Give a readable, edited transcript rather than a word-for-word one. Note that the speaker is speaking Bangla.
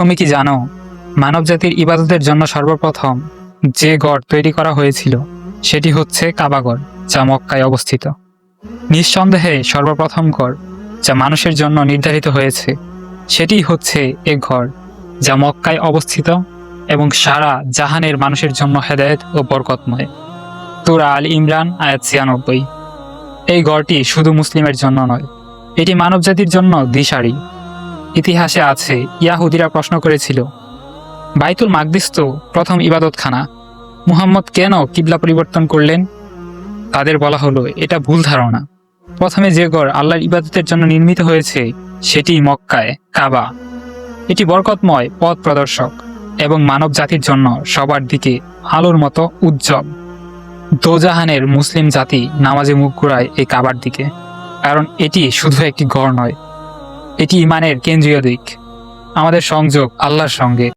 তুমি কি জানো, মানবজাতির ইবাদতের জন্য সর্বপ্রথম যে গড় তৈরি করা হয়েছিল সেটি হচ্ছে কাবাগড়, যা মক্কায় অবস্থিত। নিঃসন্দেহে সর্বপ্রথম গড় যা মানুষের জন্য নির্ধারিত হয়েছে সেটি হচ্ছে এ ঘর, যা মক্কায় অবস্থিত এবং সারা জাহানের মানুষের জন্য হেদায়েত ও বরকতময়। সূরা আল ইমরান আয়াত ৯৬। এই গড়টি শুধু মুসলিমের জন্য নয়, এটি মানবজাতির জন্য দিশারি। ইতিহাসে আছে, ইয়াহুদিরা প্রশ্ন করেছিল, বাইতুল মাকদিস তো প্রথম ইবাদতখানা, মুহাম্মদ কেন কিবলা পরিবর্তন করলেন? তাদের বলা হলো, এটা ভুল ধারণা। প্রথমে যে গড় আল্লাহর ইবাদতের জন্য নির্মিত হয়েছে সেটি মক্কায় কাবা। এটি বরকতময় পথ প্রদর্শক এবং মানব জাতির জন্য সবার দিকে আলোর মতো উজ্জ্বল। দোজাহানের মুসলিম জাতি নামাজে মুখ ঘুরায় এই কাবার দিকে, কারণ এটি শুধু একটি গড় নয়, এটি ইমানের কেন্দ্রীয় দিক, আমাদের সংযোগ আল্লাহর সঙ্গে।